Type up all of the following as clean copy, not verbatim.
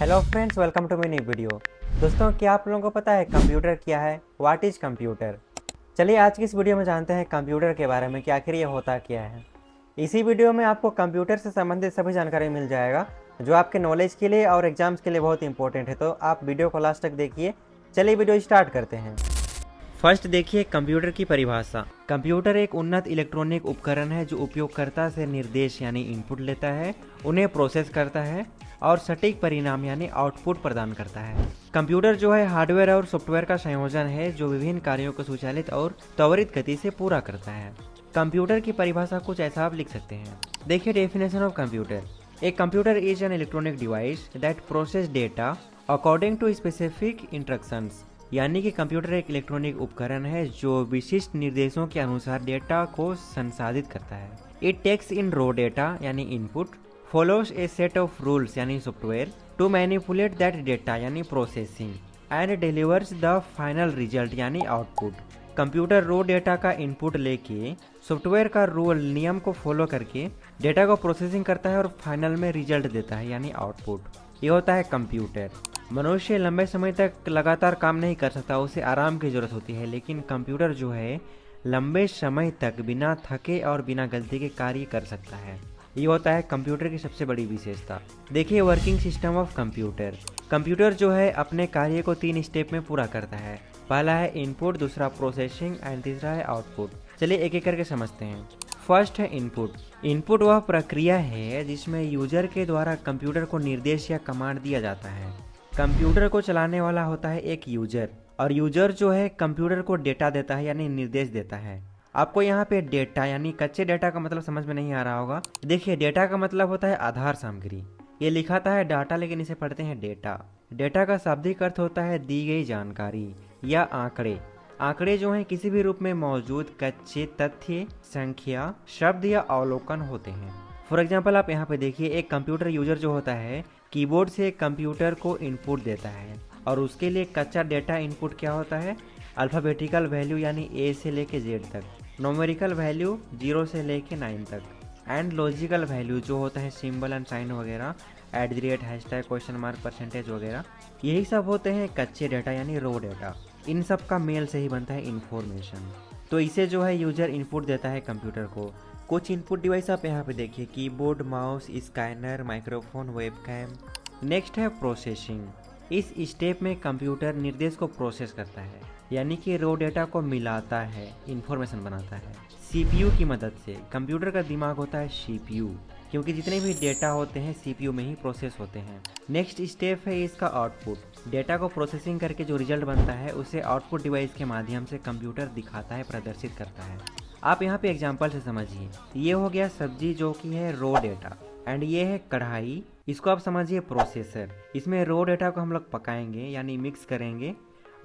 Hello friends, welcome to my new video. दोस्तों, क्या आप लोगों को पता है कंप्यूटर क्या है? What is computer? चलिए आज की इस वीडियो में जानते हैं कंप्यूटर के बारे में कि आखिर ये होता क्या है। इसी वीडियो में आपको कंप्यूटर से संबंधित सभी जानकारी मिल जाएगा जो आपके नॉलेज के लिए और एग्जाम्स के लिए बहुत इंपॉर्टेंट है। तो आप वीडियो को लास्ट तक देखिए। चलिए वीडियो स्टार्ट करते हैं। फर्स्ट देखिए कंप्यूटर की परिभाषा। कंप्यूटर एक उन्नत इलेक्ट्रॉनिक उपकरण है जो उपयोगकर्ता से निर्देश यानी इनपुट लेता है, उन्हें प्रोसेस करता है और सटीक परिणाम यानी आउटपुट प्रदान करता है। कंप्यूटर जो है हार्डवेयर और सॉफ्टवेयर का संयोजन है जो विभिन्न कार्यों को स्वचालित और त्वरित गति से पूरा करता है। कंप्यूटर की परिभाषा कुछ ऐसा आप लिख सकते हैं। देखिए definition of computer. A computer is an electronic device that process data according to specific instructions. यानी कि कंप्यूटर एक इलेक्ट्रॉनिक उपकरण है जो विशिष्ट निर्देशों के अनुसार डेटा को संसाधित करता है। It takes in raw data यानी input, follows a set of rules यानी software to manipulate that data यानी processing and delivers the final result यानी आउटपुट। कंप्यूटर रो डेटा का इनपुट लेके सॉफ्टवेयर का रूल नियम को फॉलो करके डेटा को प्रोसेसिंग करता है और फाइनल में रिजल्ट देता है यानी आउटपुट। ये होता है कंप्यूटर। मनुष्य लंबे समय तक लगातार काम नहीं कर सकता, उसे आराम की ज़रूरत होती है, लेकिन कंप्यूटर जो है लंबे समय तक बिना थके और बिना गलती के कार्य कर सकता है। ये होता है कंप्यूटर की सबसे बड़ी विशेषता। देखिए working system of computer. Computer जो है अपने कार्य को 3 स्टेप में पूरा करता है। पहला है इनपुट, दूसरा प्रोसेसिंग एंड तीसरा है आउटपुट। चलिए एक एक करके समझते हैं। फर्स्ट है इनपुट। इनपुट वह प्रक्रिया है जिसमें यूजर के द्वारा कंप्यूटर को निर्देश या कमांड दिया जाता है। कंप्यूटर को चलाने वाला होता है एक यूजर और यूजर जो है कंप्यूटर को डेटा देता है यानी निर्देश देता है। आपको यहाँ पे डेटा यानी कच्चे डेटा का मतलब समझ में नहीं आ रहा होगा। देखिए डेटा का मतलब होता है आधार सामग्री। ये लिखाता है डाटा लेकिन इसे पढ़ते हैं डेटा। डेटा का शाब्दिक अर्थ होता है दी गई जानकारी या आंकड़े। आंकड़े जो हैं किसी भी रूप में मौजूद कच्चे तथ्य, संख्या, शब्द या अवलोकन होते हैं। फॉर एग्जाम्पल आप यहाँ पे देखिए एक कंप्यूटर यूजर जो होता है कीबोर्ड से कंप्यूटर को इनपुट देता है और उसके लिए कच्चा डेटा इनपुट क्या होता है? अल्फ़ाबेटिकल वैल्यू यानी ए से लेके जेड तक, नोमेरिकल वैल्यू 0 से लेके 9 तक एंड लॉजिकल वैल्यू जो होता है सिंबल एंड साइन वगैरह, @ हैशटैग, क्वेश्चन मार्क, परसेंटेज वगैरह, यही सब होते हैं कच्चे डेटा यानी रो डेटा। इन सब का मेल से ही बनता है इन्फॉर्मेशन। तो इसे जो है यूजर इनपुट देता है कंप्यूटर को। कुछ इनपुट डिवाइस आप यहाँ पे देखिए keyboard, mouse, scanner, microphone, webcam. Next है प्रोसेसिंग। इस स्टेप में कंप्यूटर निर्देश को प्रोसेस करता है यानी कि रो डेटा को मिलाता है, इंफॉर्मेशन बनाता है। सीपीयू की मदद से। कंप्यूटर का दिमाग होता है सीपीयू क्योंकि जितने भी डेटा होते हैं सीपीयू में ही प्रोसेस होते हैं। नेक्स्ट स्टेप है इसका आउटपुट। डेटा को प्रोसेसिंग करके जो रिजल्ट बनता है उसे आउटपुट डिवाइस के माध्यम से कंप्यूटर दिखाता है, प्रदर्शित करता है। आप यहाँ पे एग्जाम्पल से समझिए। ये हो गया सब्जी जो कि है रो डेटा एंड ये है कढ़ाई, इसको आप समझिए प्रोसेसर। इसमें रो डेटा को हम लोग पकाएंगे यानी मिक्स करेंगे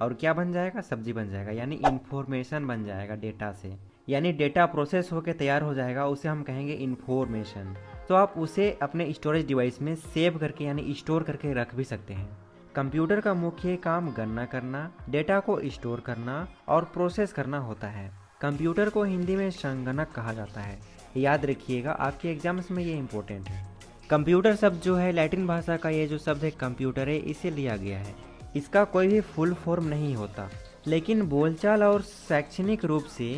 और क्या बन जाएगा? सब्जी बन जाएगा यानी इंफॉर्मेशन बन जाएगा डेटा से। यानी डेटा प्रोसेस होकर तैयार हो जाएगा, उसे हम कहेंगे इंफॉर्मेशन। तो आप उसे अपने स्टोरेज डिवाइस में सेव करके यानी स्टोर करके रख भी सकते हैं। कंप्यूटर का मुख्य काम गणना करना, डेटा को स्टोर करना और प्रोसेस करना होता है। कंप्यूटर को हिंदी में संगणक कहा जाता है। याद रखिएगा आपके एग्जाम्स में ये इंपॉर्टेंट है। कंप्यूटर शब्द जो है लैटिन भाषा का ये जो शब्द है कंप्यूटर है, इसे लिया गया है। इसका कोई भी फुल फॉर्म नहीं होता, लेकिन बोलचाल और शैक्षणिक रूप से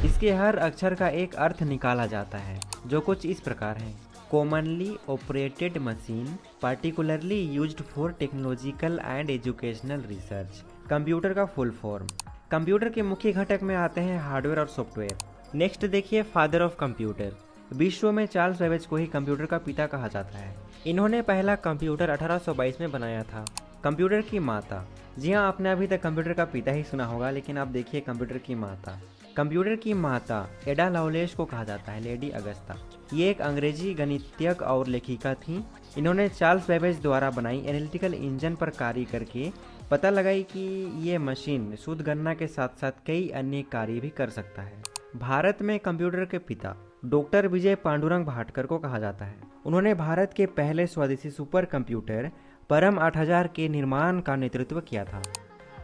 इसके हर अक्षर का एक अर्थ निकाला जाता है जो कुछ इस प्रकार है। Commonly operated machine, particularly used for technological and educational research. Computer का फुल फॉर्म। कंप्यूटर के मुख्य घटक में आते हैं हार्डवेयर और सॉफ्टवेयर। नेक्स्ट देखिए फादर ऑफ कंप्यूटर। विश्व में चार्ल्स बेबेज को ही कंप्यूटर का पिता कहा जाता है। इन्होंने पहला कंप्यूटर 1822 में बनाया था। कंप्यूटर की माता। जी हाँ, आपने अभी तक कंप्यूटर का पिता ही सुना होगा, लेकिन आप देखिए कंप्यूटर की माता। कंप्यूटर की माता एडा लवलेस को कहा जाता है, लेडी अगस्ता। ये एक अंग्रेजी गणितज्ञ और लेखिका थी। इन्होंने चार्ल्स बेबेज द्वारा बनाई एनालिटिकल इंजन पर कार्य करके पता लगाई कि ये मशीन शुद्ध गणना के साथ साथ कई अन्य कार्य भी कर सकता है। भारत में कंप्यूटर के पिता डॉक्टर विजय पांडुरंग भाटकर को कहा जाता है। उन्होंने भारत के पहले स्वदेशी सुपर कंप्यूटर परम 8000 के निर्माण का नेतृत्व किया था।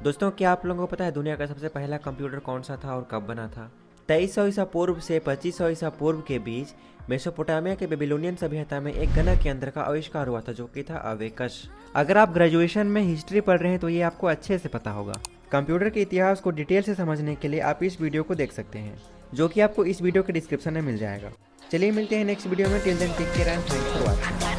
दोस्तों, क्या आप लोगों को पता है दुनिया का सबसे पहला कंप्यूटर कौन सा था और कब बना था? 2300 ईसा पूर्व से 2500 ईसा पूर्व के बीच मेसोपोटामिया के बेबीलोनियन सभ्यता में एक गणक यंत्र का आविष्कार हुआ था जो कि था अबेकस। अगर आप ग्रेजुएशन में हिस्ट्री पढ़ रहे हैं तो ये आपको अच्छे से पता होगा। कंप्यूटर के इतिहास को डिटेल से समझने के लिए आप इस वीडियो को देख सकते हैं, जो कि आपको इस वीडियो के डिस्क्रिप्शन में मिल जाएगा। चलिए मिलते हैं नेक्स्ट वीडियो में। Till then take care and thanks for watching.